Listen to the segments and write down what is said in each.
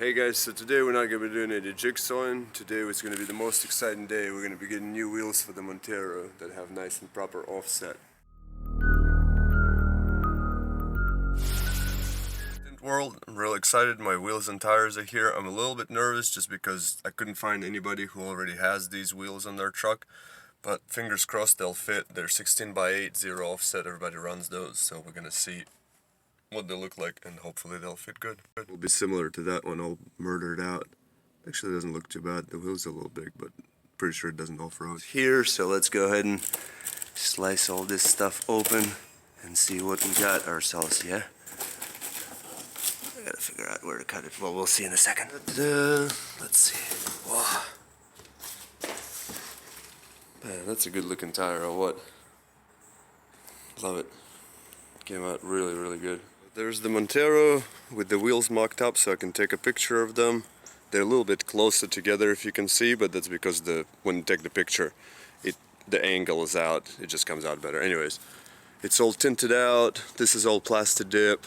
Hey guys, so today we're not going to be doing any jigsawing. Today was going to be the most exciting day. We're going to be getting new wheels for the Montero that have nice and proper offset. World, I'm real excited. My wheels and tires are here. I'm a little bit nervous just because I couldn't find anybody who already has these wheels on their truck. But fingers crossed they'll fit. They're 16x8, 0 offset. Everybody runs those, so we're going to see what they look like, and hopefully they'll fit good. It will be similar to that one, all murdered out. Actually, it doesn't look too bad. The wheel's a little big, but pretty sure it doesn't off-road. Here, so let's go ahead and slice all this stuff open and see what we got ourselves, yeah? I gotta figure out where to cut it. Well, we'll see in a second. Let's see. Whoa. Man, that's a good looking tire, or what? Love it. Came out really, really good. There's the Montero with the wheels mocked up so I can take a picture of them. They're a little bit closer together if you can see, but that's because when you take the picture, the angle is out. It just comes out better. Anyways, it's all tinted out. This is all plastic dip.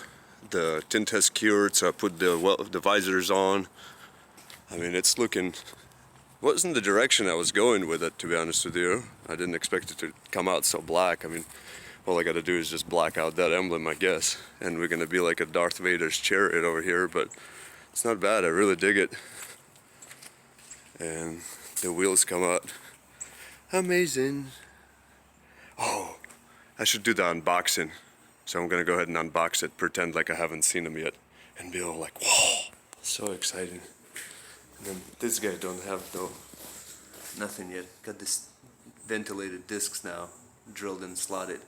The tint has cured, so I put the visors on. I mean, it's looking... wasn't the direction I was going with it, to be honest with you. I didn't expect it to come out so black. I mean, all I gotta do is just black out that emblem, I guess. And we're gonna be like a Darth Vader's Chariot over here, but it's not bad, I really dig it. And the wheels come out amazing. Oh, I should do the unboxing. So I'm gonna go ahead and unbox it, pretend like I haven't seen them yet, and be all like, whoa, so exciting. And then this guy don't have nothing yet. Got this ventilated discs now, drilled and slotted.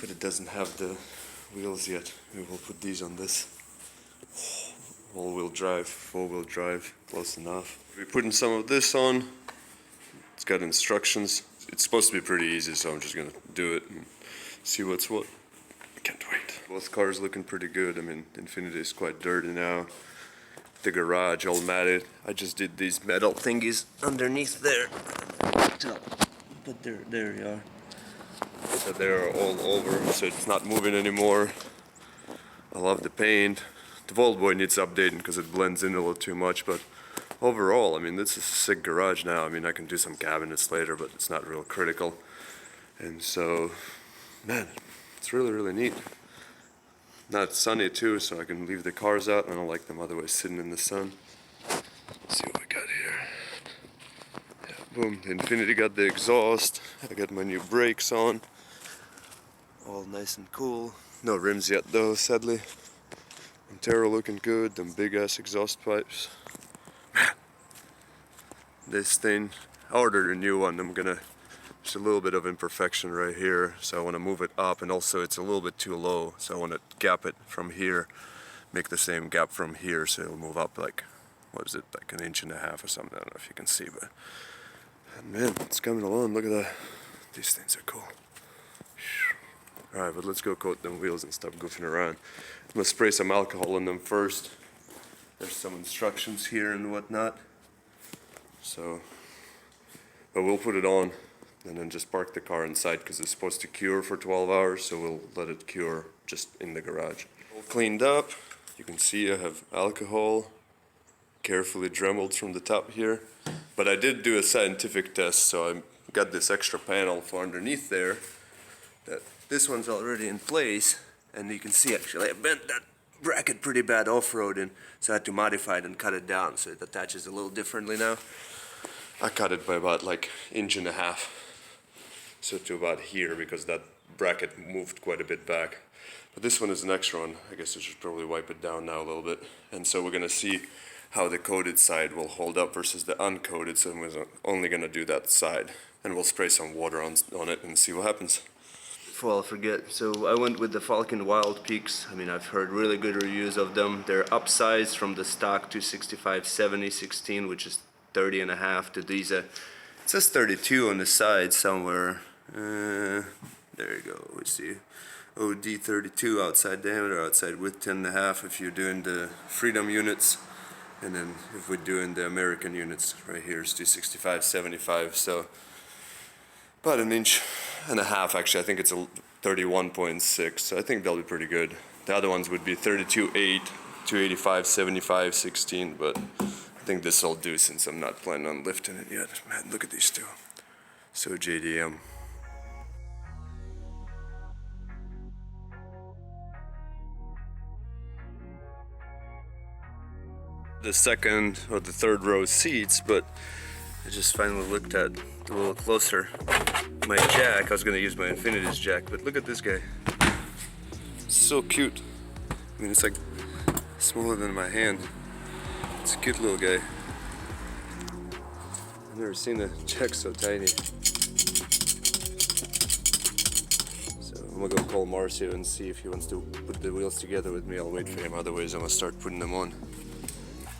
But it doesn't have the wheels yet. We will put these on this. All-wheel drive, four-wheel drive, close enough. We're putting some of this on. It's got instructions. It's supposed to be pretty easy, so I'm just gonna do it and see what's what. Can't wait. Both cars looking pretty good. I mean, Infiniti is quite dirty now. The garage all matted. I just did these metal thingies underneath there. But there you are. So they're all over, so it's not moving anymore. I love the paint. The Vault Boy needs updating because it blends in a little too much, but overall, I mean, this is a sick garage now. I mean, I can do some cabinets later, but it's not real critical. And so, man, it's really, really neat. Now it's sunny too, so I can leave the cars out. I don't like them otherwise sitting in the sun. Let's see what we got here. Yeah, boom, Infiniti got the exhaust. I got my new brakes on. All nice and cool. No rims yet though, sadly. Montero looking good, them big ass exhaust pipes. This thing, I ordered a new one. There's a little bit of imperfection right here, so I want to move it up, and also it's a little bit too low, so I want to gap it from here, make the same gap from here, so it'll move up like, what is it, like 1.5 inches or something. I don't know if you can see, but man, it's coming along. Look at that. These things are cool. Alright, but let's go coat them wheels and stop goofing around. I'm gonna spray some alcohol in them first. There's some instructions here and whatnot. So, but we'll put it on and then just park the car inside because it's supposed to cure for 12 hours, so we'll let it cure just in the garage. All cleaned up. You can see I have alcohol carefully dremeled from the top here. But I did do a scientific test, so I got this extra panel for underneath there. This one's already in place, and you can see actually I bent that bracket pretty bad off-roading, so I had to modify it and cut it down so it attaches a little differently now. I cut it by about like 1.5 inches, so to about here, because that bracket moved quite a bit back. But this one is an extra one. I guess I should probably wipe it down now a little bit. And so we're gonna see how the coated side will hold up versus the uncoated, so I'm only gonna do that side. And we'll spray some water on it and see what happens. Before I forget, so I went with the Falken Wildpeaks. I mean, I've heard really good reviews of them. They're upsized from the stock 265/70 16, which is 30.5 to these. It says 32 on the side somewhere. There you go. We see OD 32 outside diameter, outside width 10.5 if you're doing the Freedom units, and then if we're doing the American units, right here is 265/75. So about 1.5 inches actually. I think it's a 31.6, so I think they'll be pretty good. The other ones would be 32/8 285, 75, 16, but I think this will do since I'm not planning on lifting it yet. Man, look at these two. So JDM. The second or the third row seats, but I just finally looked at a little closer my jack. I was gonna use my Infinity's jack, but look at this guy. So cute. I mean, it's like smaller than my hand. It's a cute little guy. I've never seen a jack so tiny. So I'm gonna go call Marcio and see if he wants to put the wheels together with me. I'll wait for him, otherwise I'm gonna start putting them on.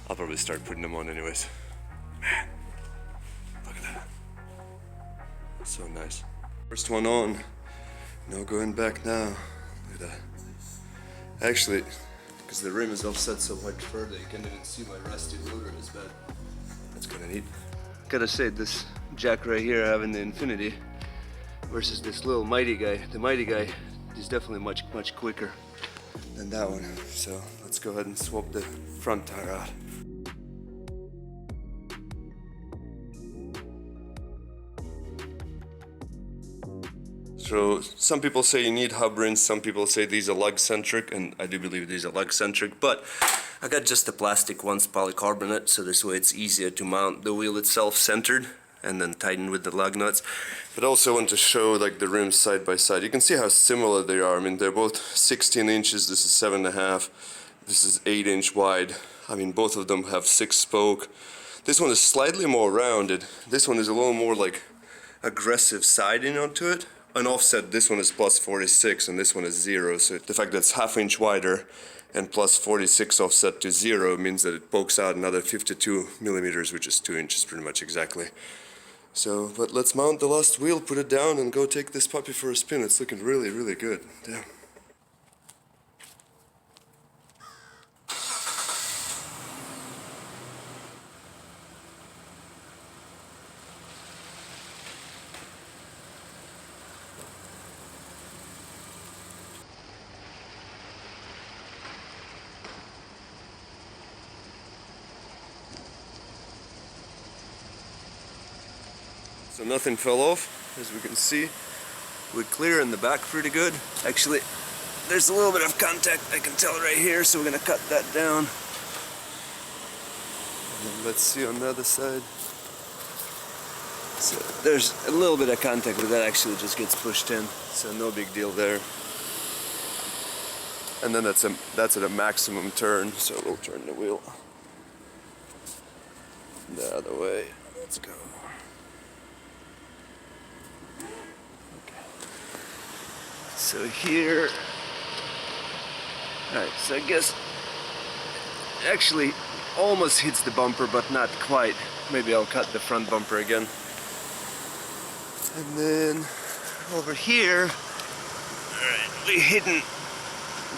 I'll probably start putting them on anyways. Man, look at that. So nice. First one on. No going back now. Look at that. Actually, because the rim is offset so much further, you can't even see my rusty rotor as bad. That's kind of neat. Gotta say, this jack right here having the Infinity versus this little Mighty guy. The Mighty guy is definitely much quicker than that one. So let's go ahead and swap the front tire out. So some people say you need hub rings, some people say these are lug-centric, and I do believe these are lug-centric, but I got just the plastic ones, polycarbonate, so this way it's easier to mount the wheel itself centered and then tighten with the lug nuts. But also want to show like the rims side by side. You can see how similar they are. I mean, they're both 16 inches, this is 7.5, this is 8-inch wide. I mean, both of them have 6-spoke. This one is slightly more rounded. This one is a little more like aggressive siding onto it. An offset, this one is plus 46 and this one is 0, so the fact that it's ½ inch wider and plus 46 offset to 0 means that it pokes out another 52 millimeters, which is 2 inches pretty much exactly. So, but let's mount the last wheel, put it down, and go take this puppy for a spin. It's looking really, really good. Damn. So nothing fell off, as we can see. We're clear in the back pretty good. Actually, there's a little bit of contact, I can tell right here, so we're gonna cut that down. And let's see on the other side. So there's a little bit of contact, but that actually just gets pushed in, so no big deal there. And then that's at a maximum turn, so we'll turn the wheel the other way. Let's go. So here, alright, so I guess actually almost hits the bumper, but not quite. Maybe I'll cut the front bumper again. And then over here, alright, we're hitting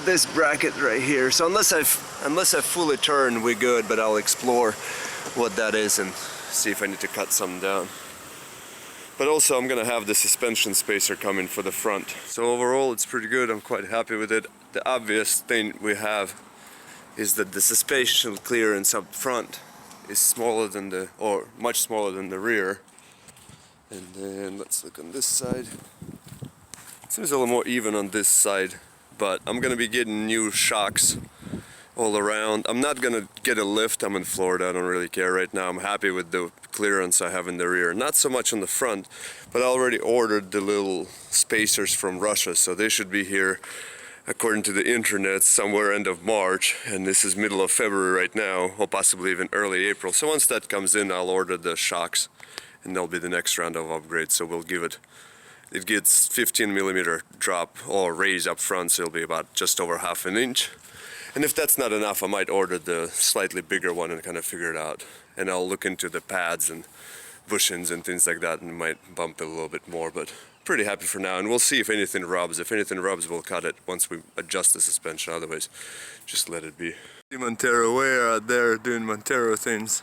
this bracket right here. So unless I fully turn, we're good, but I'll explore what that is and see if I need to cut some down. But also I'm gonna have the suspension spacer coming for the front. So overall it's pretty good, I'm quite happy with it. The obvious thing we have is that the suspension clearance up front is smaller than the, or much smaller than the rear. And then let's look on this side. It seems a little more even on this side, but I'm gonna be getting new shocks all around. I'm not gonna get a lift, I'm in Florida, I don't really care right now. I'm happy with the clearance I have in the rear. Not so much on the front, but I already ordered the little spacers from Russia, so they should be here, according to the internet, somewhere end of March, and this is middle of February right now, or possibly even early April. So once that comes in, I'll order the shocks, and that'll be the next round of upgrades, so we'll give it gets 15 millimeter drop or raise up front, so it'll be about just over ½ an inch. And if that's not enough, I might order the slightly bigger one and kind of figure it out. And I'll look into the pads and bushings and things like that and might bump it a little bit more, but pretty happy for now. And we'll see if anything rubs. If anything rubs, we'll cut it once we adjust the suspension. Otherwise, just let it be. See Montero way out there doing Montero things.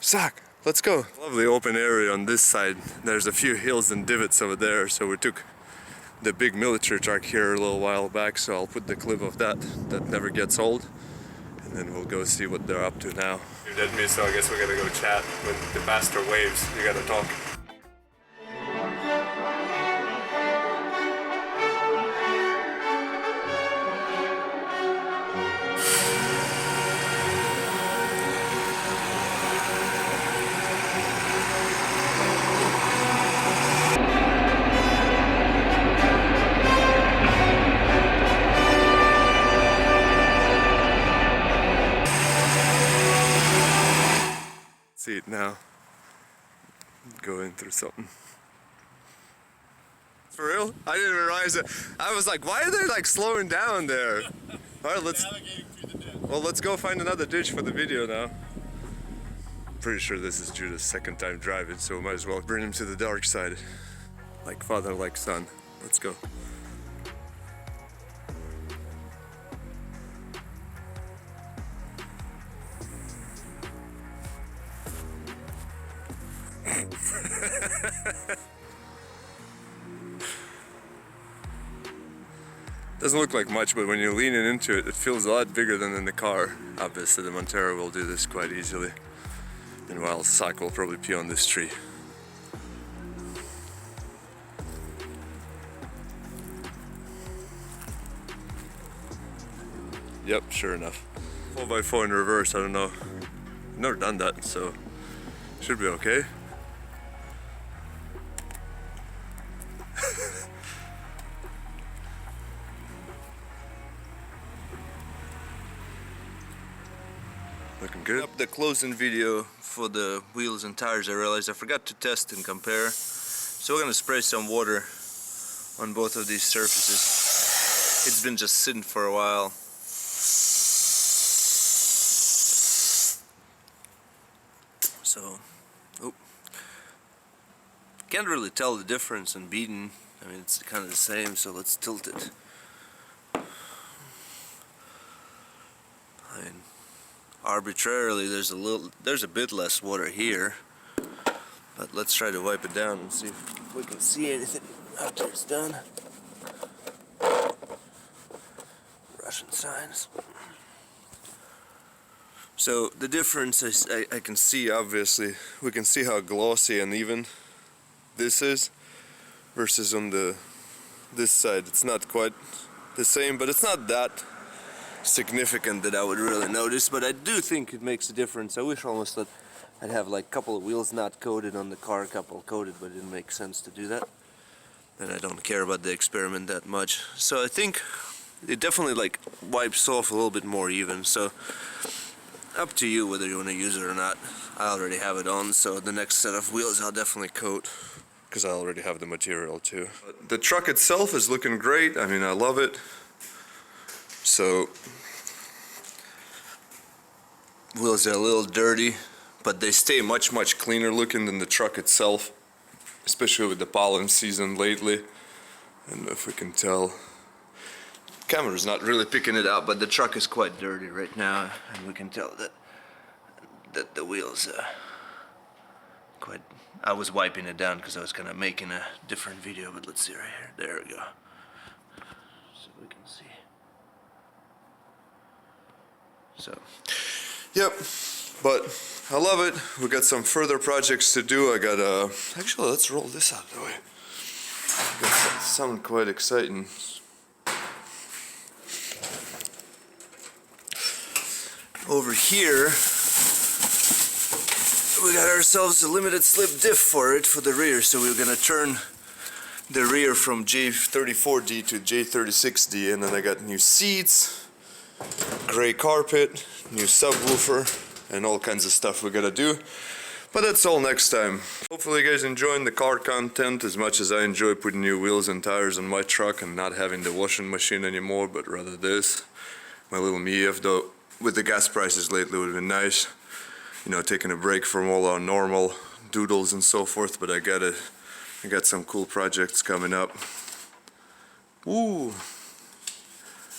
Zach, let's go. Lovely open area on this side. There's a few hills and divots over there, so we took the big military truck here a little while back, so I'll put the clip of that never gets old. and we'll go see what they're up to now. You're dead me, so I guess we're gonna go chat with the master waves. You gotta talk. See it now. Going through something. For real? I didn't realize it. I was like, why are they like slowing down there? Alright, let's go find another ditch for the video now. Pretty sure this is Judah's second time driving, so might as well bring him to the dark side. Like father, like son. Let's go. Doesn't look like much, but when you're leaning into it, it feels a lot bigger than in the car. Obviously the Montero will do this quite easily. Meanwhile, Sock will probably pee on this tree. Yep, sure enough. 4x4 in reverse, I don't know. I've never done that, so should be okay. Looking good. Up the closing video for the wheels and tires, I realized I forgot to test and compare. So we're gonna spray some water on both of these surfaces. It's been just sitting for a while. So, can't really tell the difference in beating. I mean, it's kind of the same, so let's tilt it. I mean, arbitrarily there's a bit less water here, but let's try to wipe it down and see if we can see anything after it's done. Russian signs. So the difference is I can see, obviously we can see how glossy and even this is versus on this side. It's not quite the same, but it's not that significant that I would really notice, but I do think it makes a difference. I wish almost that I'd have like a couple of wheels not coated on the car, a couple coated, but it didn't make sense to do that. And I don't care about the experiment that much. So I think it definitely like wipes off a little bit more even. So up to you whether you want to use it or not. I already have it on, so the next set of wheels I'll definitely coat, because I already have the material too. The truck itself is looking great. I mean, I love it. So wheels are a little dirty, but they stay much cleaner looking than the truck itself, especially with the pollen season lately. And if we can tell, camera's not really picking it out, but the truck is quite dirty right now, and we can tell that the wheels quite. I was wiping it down because I was kind of making a different video, but let's see right here. There we go. So we can see. So, yep, but I love it. We got some further projects to do. I got actually, let's roll this out of the way. Got something quite exciting. Over here, we got ourselves a limited slip diff for the rear, so we're gonna turn the rear from J34D to J36D, and then I got new seats, gray carpet, new subwoofer, and all kinds of stuff we gotta do. But that's all next time. Hopefully you guys enjoying the car content as much as I enjoy putting new wheels and tires on my truck and not having the washing machine anymore, but rather this. My little Miev, though, with the gas prices lately would have been nice. You know, taking a break from all our normal doodles and so forth, but I got some cool projects coming up. Woo!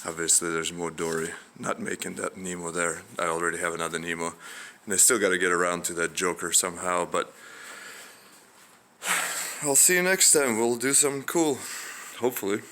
Obviously there's more Dory, not making that Nemo there. I already have another Nemo, and I still got to get around to that Joker somehow, but I'll see you next time. We'll do something cool, hopefully.